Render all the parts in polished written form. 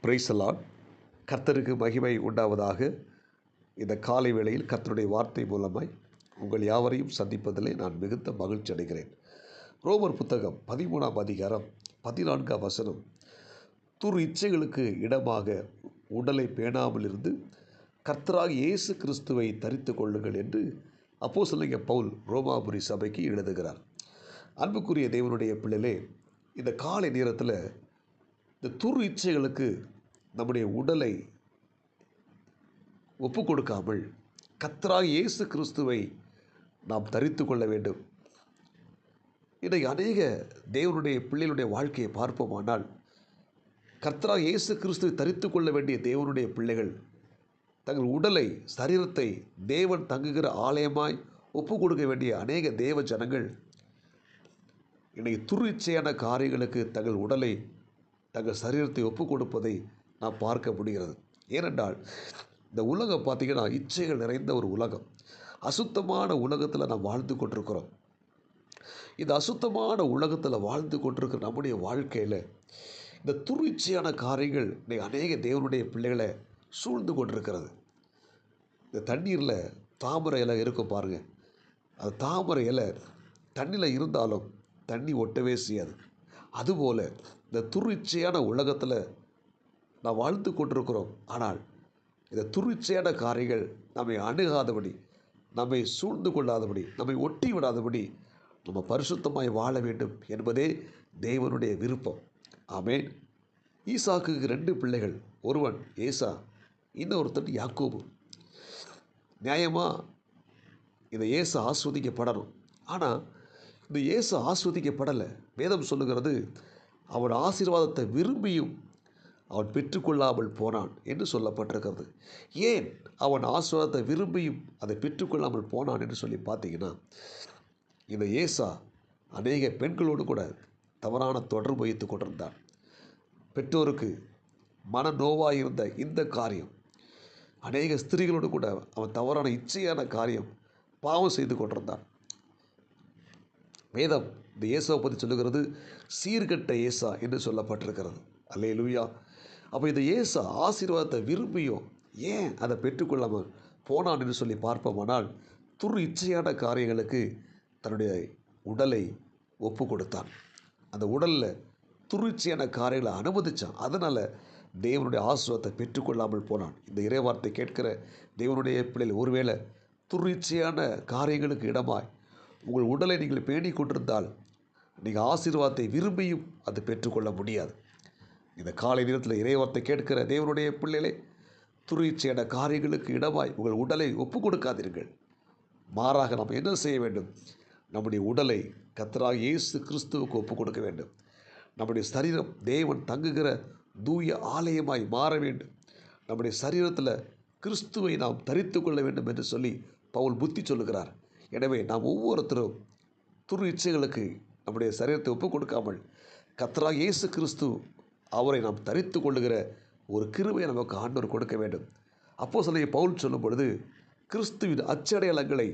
Praise the Lord. கர்த்தருக்கு மகிமை உண்டாவதாக. இந்த காலை வேளையில் கர்த்தருடைய வார்த்தை மூலமாய் உங்கள் யாவரையும் சந்திப்பதிலே நான் மிகுந்த மகிழ்ச்சி அடைகிறேன். ரோமர் புத்தகம் 13ஆம் அதிகாரம் 14ஆம் வசனம், துர் இச்சைகளுக்கு இடமாக உடலை பேணாமல் இருந்து கர்த்தராகிய இயேசு கிறிஸ்துவை தரித்து கொள்ளுங்கள் என்று அப்போஸ்தலனாகிய பவுல் ரோமாபுரி சபைக்கு எழுதுகிறார். அன்புக்குரிய தேவனுடைய பிள்ளைகளே, இந்த காலை நேரத்தில் இந்த துர் இச்சைகளுக்கு நம்முடைய உடலை ஒப்பு கொடுக்காமல் கர்த்தராகிய இயேசு கிறிஸ்துவை நாம் தரித்து கொள்ள வேண்டும். இன்றைக்கு அநேக தேவனுடைய பிள்ளைகளுடைய வாழ்க்கையை பார்ப்போமானால், கர்த்தராகிய இயேசு கிறிஸ்துவை தரித்து கொள்ள வேண்டிய தேவனுடைய பிள்ளைகள் தங்கள் உடலை, சரீரத்தை தேவன் தங்குகிற ஆலயமாய் ஒப்பு கொடுக்க வேண்டிய அநேக தேவ ஜனங்கள் இன்றைக்கு துர் இச்சையான காரியங்களுக்கு தங்கள் உடலை, தங்கள் சரீரத்தை ஒப்பு கொடுப்பதை நாம் பார்க்க முடிகிறது. ஏனென்றால் இந்த உலகம் பார்த்திங்கன்னா இச்சைகள் நிறைந்த ஒரு உலகம். அசுத்தமான உலகத்தில் நாம் வாழ்ந்து கொண்டிருக்கிறோம். இந்த அசுத்தமான உலகத்தில் வாழ்ந்து கொண்டிருக்கிற நம்முடைய வாழ்க்கையில் இந்த துர் இச்சையான காரியங்கள் இன்றைக்கு அநேக தேவனுடைய பிள்ளைகளை சூழ்ந்து கொண்டிருக்கிறது. இந்த தண்ணீரில் தாமரை இலை இருக்கும் பாருங்கள். அந்த தாமரை இலை தண்ணியில் இருந்தாலும் தண்ணி ஒட்டவே செய்யாது. அதுபோல் இந்த துர் இச்சையான உலகத்தில் நாம் வாழ்ந்து கொண்டிருக்கிறோம். ஆனால் இந்த துர் இச்சையான காரியங்கள் நம்மை அணுகாதபடி, நம்மை சூழ்ந்து கொள்ளாதபடி, நம்மை ஒட்டி விடாதபடி நம்ம பரிசுத்தமாய் வாழ வேண்டும் என்பதே தேவனுடைய விருப்பம். ஆமென். ஈசாக்குக்கு 2 பிள்ளைகள். ஒருவன் ஏசா, இன்னொருத்தன் யாக்கோபு. நியாயமாக இந்த ஏசா ஆஸ்வதிக்கப்படணும். ஆனால் இந்த ஏசா ஆஸ்வதிக்கப்படலை. வேதம் சொல்லுகிறது, அவன் ஆசீர்வாதத்தை விரும்பியும் அவன் பெற்றுக்கொள்ளாமல் போனான் என்று சொல்லப்பட்டிருக்கிறது. ஏன் அவன் ஆசீர்வாதத்தை விரும்பியும் அதை பெற்றுக்கொள்ளாமல் போனான் என்று சொல்லி பார்த்தீங்கன்னா, இந்த ஏசா அநேக பெண்களோடு கூட தவறான தொடர்பு வைத்து கொண்டிருந்தான். பெற்றோருக்கு மன நோவாக இருந்த இந்த காரியம், அநேக ஸ்திரீகளோடு கூட அவன் தவறான இச்சையான காரியம் பாவம் செய்து கொண்டிருந்தான். வேதம் இந்த ஏசாவை பற்றி சொல்லுகிறது, சீர்கெட்ட ஏசா என்று சொல்லப்பட்டிருக்கிறது. அல்லேலூயா. அப்போ இந்த ஏசா ஆசீர்வாதத்தை விரும்பியும் ஏன் அதை பெற்றுக்கொள்ளாமல் போனான் என்று சொல்லி பார்ப்போமானால், துர் இச்சையான காரியங்களுக்கு தன்னுடைய உடலை ஒப்பு கொடுத்தான். அந்த உடலில் துர் இச்சையான காரியங்களை அனுமதித்தான். அதனால் தேவனுடைய ஆசீர்வாதத்தை பெற்றுக்கொள்ளாமல் போனான். இந்த இறைவார்த்தை கேட்கிற தேவனுடைய பிள்ளைகள், ஒருவேளை துர் இச்சையான காரியங்களுக்கு இடமாய் உங்கள் உடலை நீங்கள் பேணி கொண்டிருந்தால் நீங்கள் ஆசீர்வாதத்தை விரும்பியும் அதை பெற்றுக்கொள்ள முடியாது. இந்த காலை நேரத்தில் இறைவார்த்தை கேட்கிற தேவனுடைய பிள்ளைகளே, துர் இச்சையான காரியங்களுக்கு இடமாய் உங்கள் உடலை ஒப்பு கொடுக்காதீர்கள். மாறாக நாம் என்ன செய்ய வேண்டும்? நம்முடைய உடலை கர்த்தராகிய இயேசு கிறிஸ்துவுக்கு ஒப்பு கொடுக்க வேண்டும். நம்முடைய சரீரம் தேவன் தங்குகிற தூய ஆலயமாய் மாற வேண்டும். நம்முடைய சரீரத்தில் கிறிஸ்துவை நாம் தரித்து கொள்ள வேண்டும் என்று சொல்லி பவுல் புத்தி சொல்லுகிறார். எனவே நாம் ஒவ்வொருத்தரும் துர் இச்சைகளுக்கு நம்முடைய சரீரத்தை ஒப்பு கொடுக்காமல் கர்த்தராகிய இயேசு கிறிஸ்து அவரை நாம் தரித்து கொள்ளுகிற ஒரு கிருபையை நமக்கு ஆண்டவர் கொடுக்க வேண்டும். அப்போஸ்தலனாகிய பவுல் சொல்லும் பொழுது, கிறிஸ்துவின் அச்சடையாளங்களை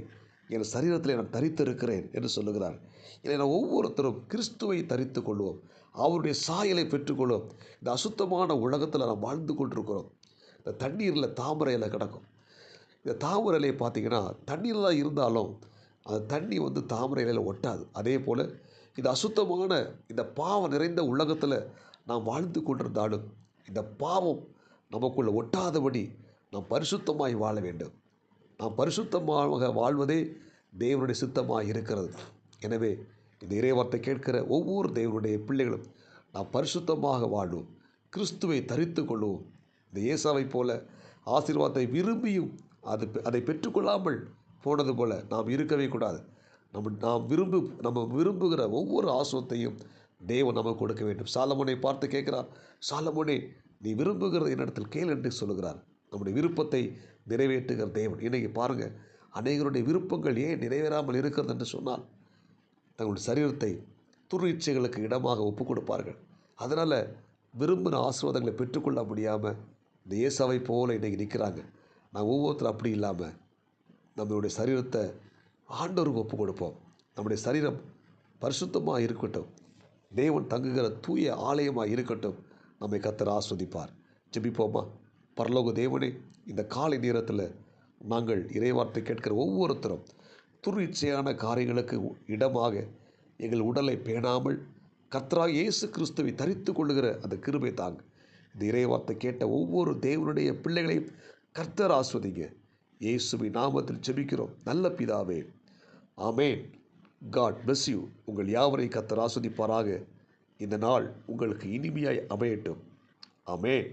என் சரீரத்தில் நான் தரித்திருக்கிறேன் என்று சொல்லுகிறார். இதை நாம் ஒவ்வொருத்தரும் கிறிஸ்துவை தரித்து கொள்வோம், அவருடைய சாயலை பெற்றுக்கொள்வோம். இந்த அசுத்தமான உலகத்தில் நாம் வாழ்ந்து கொண்டிருக்கிறோம். இந்த தண்ணீரில் தாமரை இலை கிடக்கும். இந்த தாமரை இலையை பார்த்திங்கன்னா தண்ணீரில் தான் இருந்தாலும் அந்த தண்ணி தாமரை இலையில் ஒட்டாது. அதே போல் இந்த அசுத்தமான இந்த பாவம் நிறைந்த உலகத்தில் நாம் வாழ்ந்து கொண்டிருந்தாலும் இந்த பாவம் நமக்குள்ள ஒட்டாதபடி நாம் பரிசுத்தமாய் வாழ வேண்டும். நாம் பரிசுத்தமாக வாழ்வதே தேவனுடைய சித்தமாக இருக்கிறது. எனவே இந்த இறைவார்த்தை கேட்கிற ஒவ்வொரு தேவனுடைய பிள்ளைகளும் நாம் பரிசுத்தமாக வாழ்வோம், கிறிஸ்துவை தரித்து கொள்வோம். இந்த ஏசாவை போல ஆசீர்வாதத்தை விரும்பியும் அதை பெற்றுக்கொள்ளாமல் போனது போல நாம் இருக்கவே கூடாது. நம்ம விரும்புகிற ஒவ்வொரு ஆசீர்வாதத்தையும் தேவன் நமக்கு கொடுக்க வேண்டும். சாலமோனை பார்த்து கேட்கிறார், சாலமோனே, நீ விரும்புகிறது என்னிடத்தில் கேள் என்று சொல்லுகிறார். நம்முடைய விருப்பத்தை நிறைவேற்றுகிற தேவன். இன்றைக்கி பாருங்கள், அநேகருடைய விருப்பங்கள் ஏன் நிறைவேறாமல் இருக்கிறது என்று சொன்னால், தங்களுடைய சரீரத்தை துர் இச்சைகளுக்கு இடமாக ஒப்பு கொடுப்பார்கள். அதனால் விரும்பின ஆசீர்வாதங்களை பெற்றுக்கொள்ள முடியாமல் இந்த ஏசாவை போல இன்றைக்கி நிற்கிறாங்க. நான் ஒவ்வொருத்தரும் அப்படி இல்லாமல் நம்மளுடைய சரீரத்தை ஆண்டவருக்கு ஒப்பு கொடுப்போம். நம்முடைய சரீரம் பரிசுத்தமாக இருக்கட்டும், தேவன் தங்குகிற தூய ஆலயமாக இருக்கட்டும். நம்மை கர்த்தர் ஆஸ்வதிப்பார். ஜெபிப்போமா? பரலோக தேவனே, இந்த காலை நேரத்தில் நாங்கள் இறைவார்த்தை கேட்கிற ஒவ்வொருத்தரும் துரிச்சையான காரியங்களுக்கு இடமாக எங்கள் உடலை பேணாமல் கர்த்தராகிய இயேசு கிறிஸ்துவை தரித்து கொள்ளுகிற அந்த கிருபை தாங்க. இந்த இறைவார்த்தை கேட்ட ஒவ்வொரு தேவனுடைய பிள்ளைகளையும் கர்த்தர் ஆஸ்வதிங்க. இயேசுவின் நாமத்தில் ஜெபிக்கிறோம் நல்ல பிதாவே, ஆமென். God bless you. உங்கள் யாவரையும் கர்த்தர் ஆஸ்வதிப்பாராக. இந்த நாள் உங்களுக்கு இனிமையாய் அமையட்டும். ஆமென்.